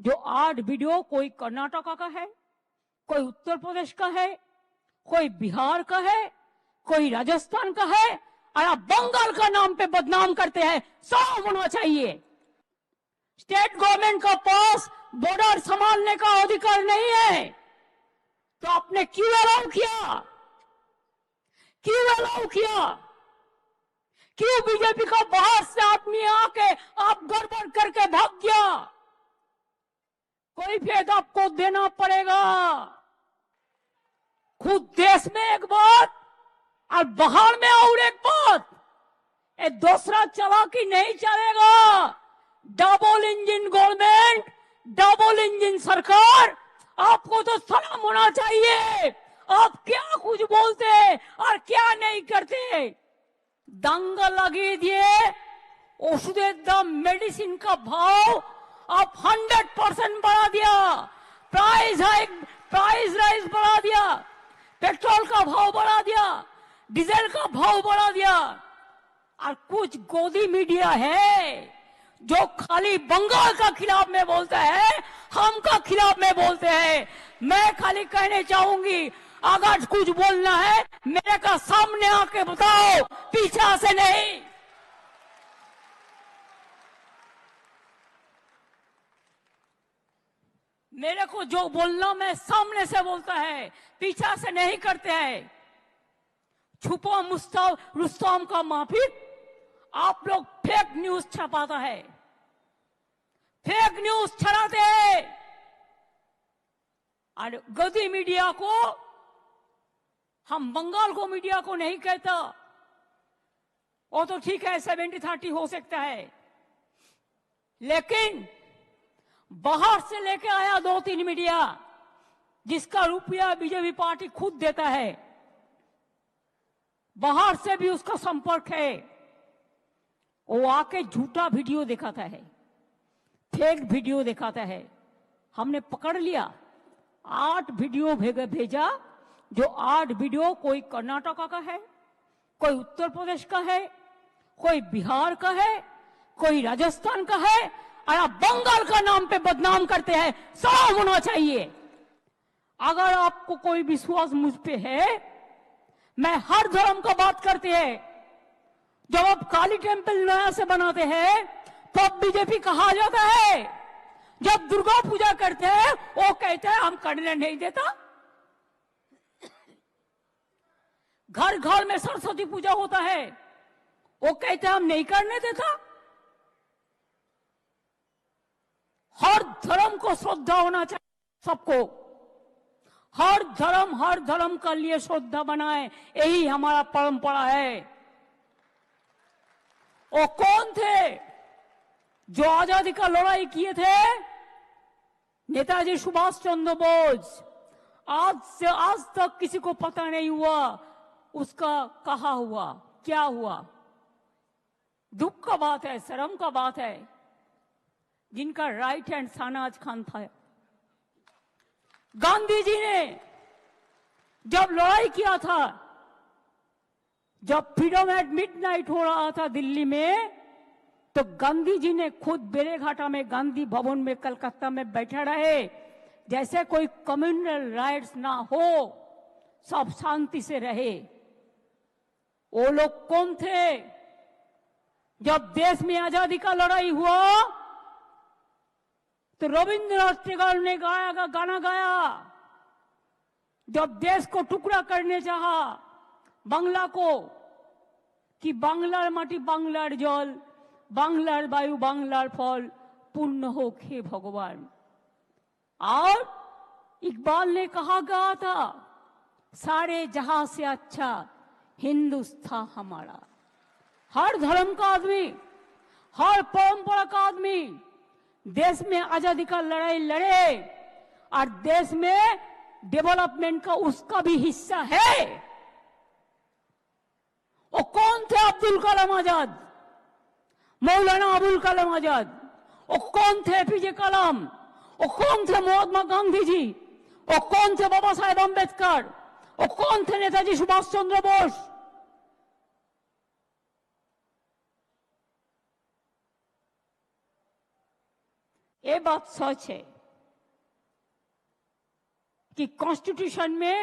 जो 8 वीडियो कोई कर्नाटका का है, कोई उत्तर प्रदेश का है, कोई बिहार का है, कोई राजस्थान का है, और आप बंगाल का नाम पे बदनाम करते हैं। सब होना चाहिए। स्टेट गवर्नमेंट का पास बॉर्डर संभालने का अधिकार नहीं है, तो आपने क्यों अलाउ किया? क्यों अलाउ किया? क्यों बीजेपी का बाहर से आदमी आके आप गड़बड़ करके भाग गया? कोई फेद आपको देना पड़ेगा। खुद देश में एक बात और बाहर में और एक बात, ये दूसरा चालाकी नहीं चलेगा। Double engine government, double engine सरकार, आपको तो शर्म होना चाहिए। आप क्या कुछ बोलते और क्या नहीं करते। दंगा लगे दिए, औषधेर दाम, मेडिसिन का भाव आप 100% बढ़ा दिया, प्राइस राइज बढ़ा दिया, पेट्रोल का भाव बढ़ा दिया, डीजल का भाव बढ़ा दिया। और कुछ गोदी मीडिया है जो खाली बंगाल का खिलाफ में बोलता है, हम का खिलाफ में बोलते हैं। मैं खाली कहने चाहूंगी, अगर कुछ बोलना है मेरे का सामने आके बताओ, पीछे से नहीं। मेरे को जो बोलना मैं सामने से बोलता है, पीछे से नहीं करते हैं। छुपा रुस्तम का माफिक आप लोग फेक न्यूज छपाता है, फेक न्यूज छड़ाते हैं। और गदी मीडिया को, हम बंगाल को मीडिया को नहीं कहता, वो तो ठीक है 70-30 हो सकता है, लेकिन बाहर से लेके आया 2-3 मीडिया जिसका रुपया बीजेपी पार्टी खुद देता है, बाहर से भी उसका संपर्क है, वो आके झूठा वीडियो दिखाता है, फेक वीडियो दिखाता है। हमने पकड़ लिया, 8 वीडियो भेजा, जो 8 वीडियो कोई कर्नाटका का है, कोई उत्तर प्रदेश का है, कोई बिहार का है, कोई राजस्थान का है, और आप बंगाल का नाम पे बदनाम करते हैं। सब होना चाहिए। अगर आपको कोई विश्वास मुझ पे है, मैं हर धर्म का बात करते हैं। जब आप काली टेम्पल नया से बनाते हैं तब बीजेपी कहा जाता है, जब दुर्गा पूजा करते हैं वो कहते हैं हम करने नहीं देता। घर घर में सरस्वती पूजा होता है, वो कहते हैं हम नहीं करने देता। हर धर्म को श्रद्धा होना चाहिए सबको। हर धर्म का लिए श्रद्धा बनाए, यही हमारा परंपरा है। वो कौन थे जो आजादी का लड़ाई किए थे? नेताजी सुभाष चंद्र बोस। आज तक किसी को पता नहीं हुआ उसका कहा हुआ, क्या हुआ। दुख का बात है, शर्म का बात है। जिनका राइट हैंड शाहनवाज खान था, गांधी जी ने जब लड़ाई किया था, जब फ्रीडम एट मिडनाइट हो रहा था दिल्ली में, तो गांधी जी ने खुद बेलेघाटा में गांधी भवन में कलकत्ता में बैठे रहे, जैसे कोई कम्युनल राइट्स ना हो, सब शांति से रहे। वो लोग कौन थे? जब देश में आजादी का लड़ाई हुआ तो रविंद्रनाथ टैगोर ने गाना गाया, जब देश को टुकड़ा करने चाहा बांग्ला को, कि बांग्लार माटी बांग्लार जल, बांग्लार वायु बांग्लार फल, पूर्ण हो खे भगवान। और इकबाल ने कहा गया था, सारे जहां से अच्छा हिंदुस्तान हमारा। हर धर्म का आदमी, हर परंपरा का आदमी देश में आजादी का लड़ाई लड़े, और देश में डेवलपमेंट का उसका भी हिस्सा है। वो कौन थे? अब्दुल कलाम आजाद, मौलाना अबुल कलाम आजाद। वो कौन थे? एपीजे कलाम। वो कौन थे? महात्मा गांधी जी। वो कौन थे? बाबा साहेब अम्बेडकर। वो कौन थे? नेताजी सुभाष चंद्र बोस। ये बात सच है। कि कॉन्स्टिट्यूशन में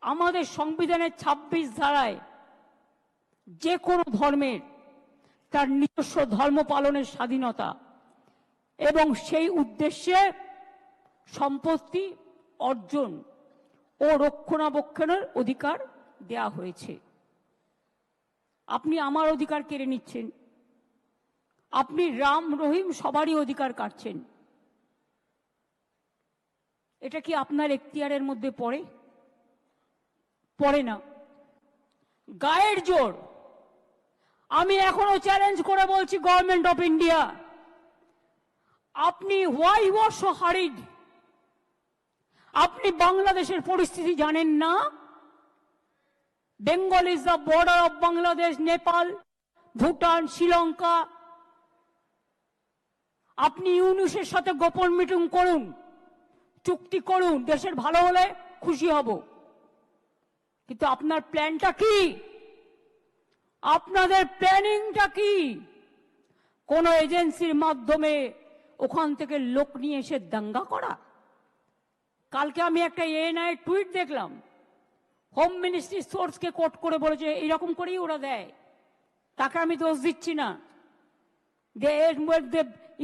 हमारे संविधान 26 धाराয় যে কোনো ধর্মের তার নিজস্ব ধর্ম পালনের স্বাধীনতা এবং সেই উদ্দেশ্যে সম্পত্তি অর্জন ও রক্ষণাবেক্ষণের অধিকার দেয়া হয়েছে। আপনি আমার অধিকার কেড়ে নিচ্ছেন, আপনি রাম রহিম সবারই অধিকার কাটছেন। এটা কি আপনার এখতিয়ারের মধ্যে পড়ে? পড়ে না। গায়ের জোর আমি এখনো চ্যালেঞ্জ করে বলছি গভর্নমেন্ট অফ ইন্ডিয়া, আপনি why you are so harried? আপনি বাংলাদেশের পরিস্থিতি জানেন না? Bengal is the border of Bangladesh, Nepal, Bhutan, Sri Lanka. আপনি ইউনুসের সাথে গোপন মিটিং করুন, চুক্তি করুন, দেশের ভালো হলে খুশি হব, কিন্তু আপনার প্ল্যানটা কি? আপনাদের প্ল্যানিংটা কি? কোন এজেন্সির মাধ্যমে ওখান থেকে লোক নিয়ে এসে দাঙ্গা করা? কালকে আমি একটা এএনআই টুইট দেখলাম, হোম মিনিস্ট্রি সোর্সকে কোট করে বলেছে এইরকম করেই ওরা দেয়। তাকে আমি দোষ দিচ্ছি না,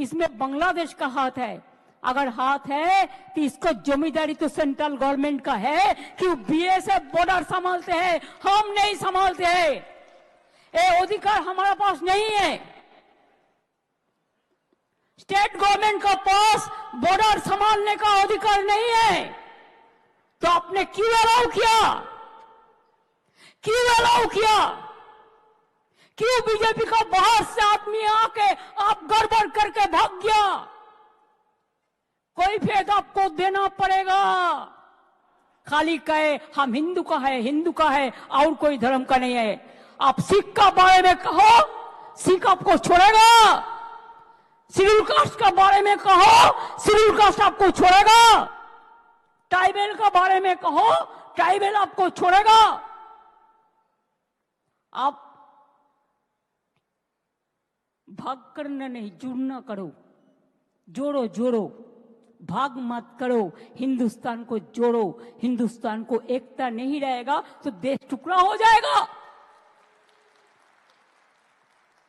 इसमें बांग्लादेश का हाथ है। अगर हाथ है तो इसको जमींदारी तो सेंट्रल गवर्नमेंट का है कि बीएसएफ बॉर्डर संभालते हैं, हम नहीं संभालते हैं। ये अधिकार हमारे पास नहीं है। स्टेट गवर्नमेंट का पास बॉर्डर संभालने का अधिकार नहीं है। तो आपने क्यों अलाउ किया? क्यों अलाउ किया? क्यों बीजेपी का बाहर से आदमी आके आप गड़बड़ करके भाग गया? कोई फेद आपको देना पड़ेगा। खाली कहे हम हिंदू का है, हिंदू का है और कोई धर्म का नहीं है। आप सिख का बारे में कहो, सिख आपको छोड़ेगा। शेड्यूल कास्ट का बारे में कहो, शेड्यूल कास्ट आपको छोड़ेगा। ट्राइबल का बारे में कहो, ट्राइबल आपको छोड़ेगा। आप भाग करना नहीं, जुड़ना करो, जोड़ो जोड़ो, भाग मत करो, हिंदुस्तान को जोड़ो। हिंदुस्तान को एकता नहीं रहेगा तो देश टुकड़ा हो जाएगा।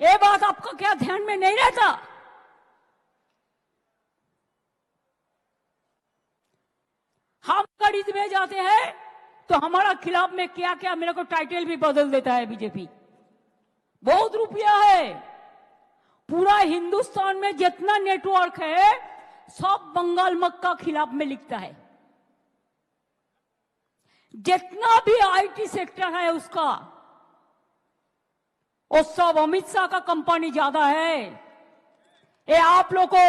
ये बात आपका क्या ध्यान में नहीं रहता? हम खरीद में जाते हैं तो हमारा खिलाफ में क्या क्या मेरे को टाइटल भी बदल देता है बीजेपी। बहुत रुपया है। पूरा हिंदुस्तान में जितना नेटवर्क है सब बंगाल मक्का खिलाफ में लिखता है। जितना भी आईटी सेक्टर है उसका, वो सब अमित शाह का कंपनी ज्यादा है। ये आप लोग को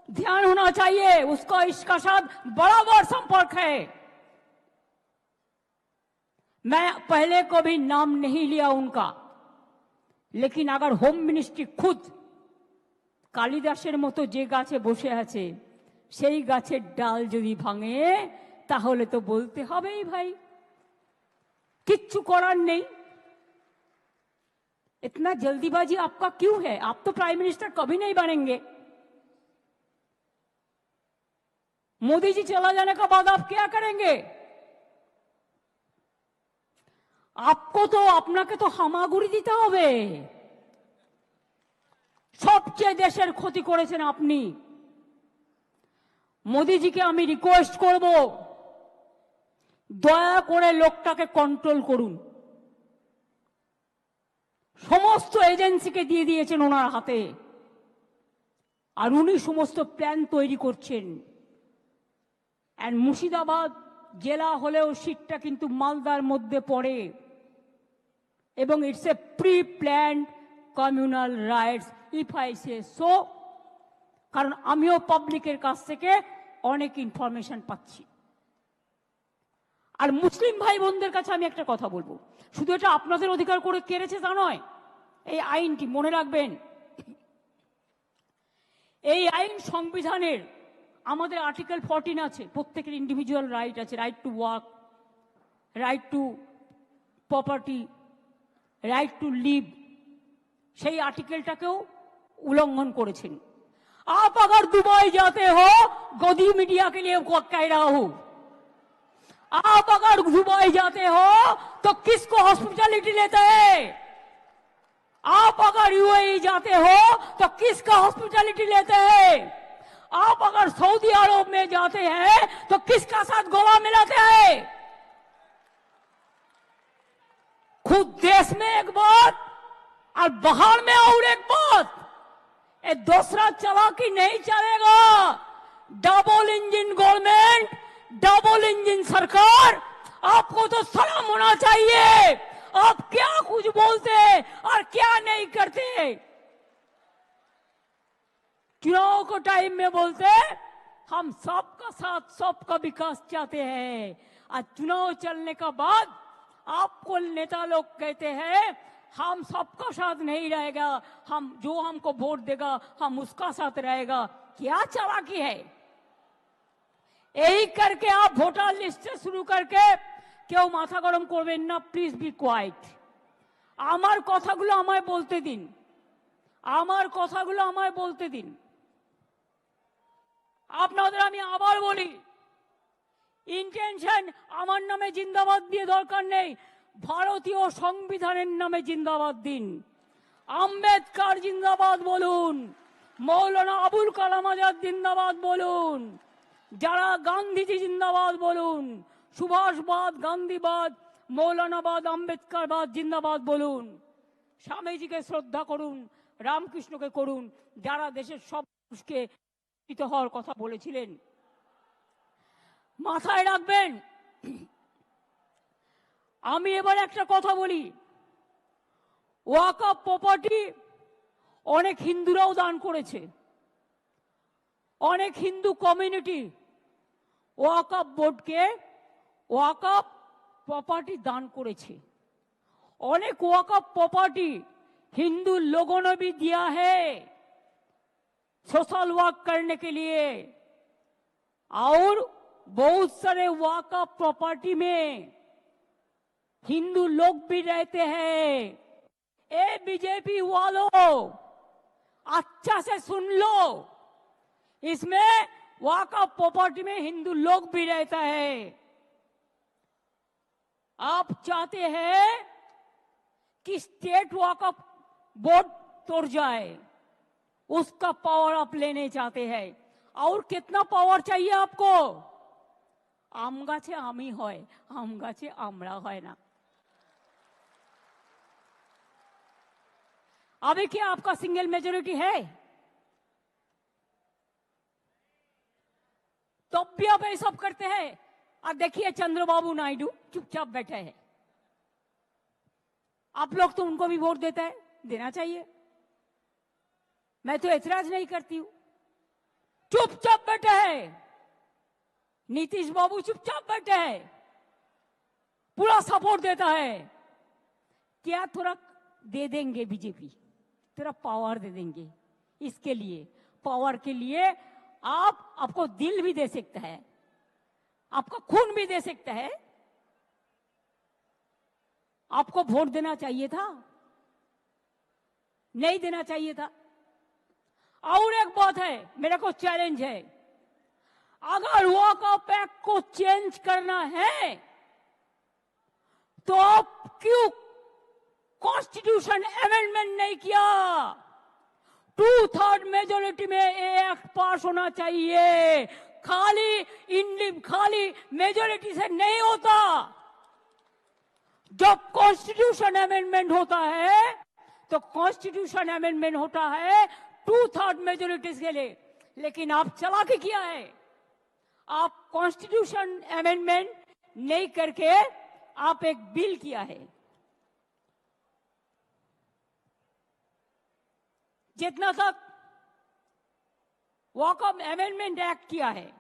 ध्यान होना चाहिए। उसका इसका साथ बराबर संपर्क है। मैं पहले कभी नाम नहीं लिया उनका, लेकिन अगर होम मिनिस्ट्री खुद কালিদাসের মতো যে গাছে বসে আছে সেই গাছের ডাল যদি ভাঙে তাহলে তো বলতে হবেই ভাই, কিচ্ছু করার নেই। इतना जल्दीबाजी आपका क्यों है? आप तो प्राइम मिनिस्टर कभी नहीं बनेंगे। मोदी जी चला जाने के बाद आप क्या करेंगे? आपको तो আপনাকে তো হামাগুড়ি দিতে হবে। সবচেয়ে দেশের ক্ষতি করেছেন আপনি। মোদিজিকে আমি রিকোয়েস্ট করব, দয়া করে লোকটাকে কন্ট্রোল করুন। সমস্ত এজেন্সিকে দিয়ে দিয়েছেন ওনার হাতে, আর উনি সমস্ত প্ল্যান তৈরি করছেন। এন্ড মুর্শিদাবাদ জেলা হলেও সিটটা কিন্তু মালদার মধ্যে পড়ে, এবং it's a pre planned communal rights if I say so. কারণ আমিও পাবলিকের কাছ থেকে অনেক ইনফরমেশন পাচ্ছি। আর মুসলিম ভাই বোনদের কাছে আমি একটা কথা বলবো, শুধু এটা আপনাদের অধিকার করে কেড়েছে তা নয়। এই আইনটি মনে রাখবেন, এই আইন সংবিধানের আমাদের আর্টিকেল 14 আছে, প্রত্যেকের ইন্ডিভিজুয়াল রাইট আছে, right to work, right to property, right to live. সেই আর্টিকেলটাকেও উল্লঙ্ঘন করেছেন। आप अगर दुबई जाते हो, सऊदी मीडिया के लिए कह रहा हूं, आप अगर दुबई जाते हो तो किसको हॉस्पिटैलिटी लेते हैं? आप अगर यूएई जाते हो तो किसका हॉस्पिटैलिटी लेते हैं? आप अगर सऊदी अरब में जाते हैं तो किसका साथ गला मिलाते हैं? खुद देश में एक बात और बाहर में और एक बात। ये दूसरा चालाकी नहीं चलेगा। Double engine government, double engine सरकार, आपको तो शर्म होना चाहिए। आप क्या कुछ बोलते और क्या नहीं करते। चुनाव को टाइम में बोलते हम सबका साथ सबका विकास चाहते हैं, और चुनाव चलने का बाद आपको नेता लोग कहते हैं हम सबका साथ नहीं रहेगा, हम जो हमको वोट देगा हम उसका साथ रहेगा। क्या चालाकी है। यही करके आप वोटर लिस्ट से शुरू करके কেউ মাথা গরম করবেন না, প্লিজ বি কোয়াইট। আমার কথাগুলো আমায় বলতে দিন, আমার কথাগুলো আমায় বলতে দিন। আপনাদের আমি আবার বলি, ইন্টেনশন আমার নামে জিন্দাবাদ দিয়ে দরকার নেই, ভারতীয় সংবিধানের নামে জিন্দাবাদ দিন। আম্বেদকর জিন্দাবাদ বলুন, মৌলানা আবুল কালাম আজাদ জিন্দাবাদ বলুন, যারা গান্ধীজি জিন্দাবাদ বলুন, সুভাষবাদ, গান্ধীবাদ, মৌলানাবাদ, আম্বেদকরবাদ জিন্দাবাদ বলুন। স্বামীজিকে শ্রদ্ধা করুন, রামকৃষ্ণকে করুন, যারা দেশের সব মানুষকে শিক্ষিত হওয়ার কথা বলেছিলেন। মাথায় রাখবেন। আমি এবার একটা কথা বলি, ওয়াকফ প্রপার্টি অনেক হিন্দুরাও দান করেছে, অনেক হিন্দু কমিউনিটি ওয়াকফ বোর্ডকে ওয়াকফ प्रॉपर्टी दान करेছে। अनेक वक़्फ़ प्रॉपर्टी हिंदू लोगों ने भी दिया है सोशल वर्क करने के लिए, और बहुत सारे वक़्फ़ प्रॉपर्टी में हिंदू लोग भी रहते हैं। ए बीजेपी वालों, अच्छा से सुन लो, इसमें वक़्फ़ प्रॉपर्टी में हिंदू लोग भी रहता है। आप चाहते हैं कि स्टेट वक़्फ़ बोर्ड तोड़ जाए, उसका पावर आप लेने चाहते हैं। और कितना पावर चाहिए आपको? आम गाছে आमी হয়, आम गाছে आमरा হয় ना। अभी क्या आपका सिंगल मेजोरिटी है? तब भी आप ये सब करते हैं। और देखिए चंद्रबाबू नायडू चुपचाप बैठे हैं। आप लोग तो उनको भी वोट देते हैं, देना चाहिए, मैं तो ऐतराज नहीं करती हूं। चुपचाप बैठे हैं। नीतीश बाबू चुपचाप बैठे हैं, पूरा सपोर्ट देता है। क्या थोड़ा दे देंगे बीजेपी, थोड़ा पावर दे देंगे। इसके लिए, पावर के लिए आपको दिल भी दे सकता है, आपका खून भी दे सकता है। आपको वोट देना चाहिए था, नहीं देना चाहिए था। और एक बात है, मेरे को चैलेंज है, अगर वक़्फ़ एक्ट को चेंज करना है तो आप क्यों कॉन्स्टिट्यूशन अमेंडमेंट नहीं किया? 2/3 मेजोरिटी में ये एक्ट पास होना चाहिए। खाली मेजोरिटी से नहीं होता। जब कॉन्स्टिट्यूशन अमेंडमेंट होता है तो कॉन्स्टिट्यूशन अमेंडमेंट होता है 2/3 मेजोरिटी के लिए। लेकिन आप चालाकी किया है, आप कॉन्स्टिट्यूशन अमेंडमेंट नहीं करके आप एक बिल किया है। जितना तक वक़्फ़ अमेंडमेंट एक्ट किया है,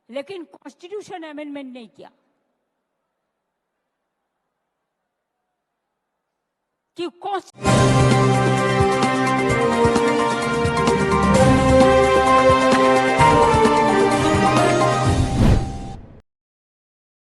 लेकिन कॉन्स्टिट्यूशन अमेंडमेंट नहीं किया। कि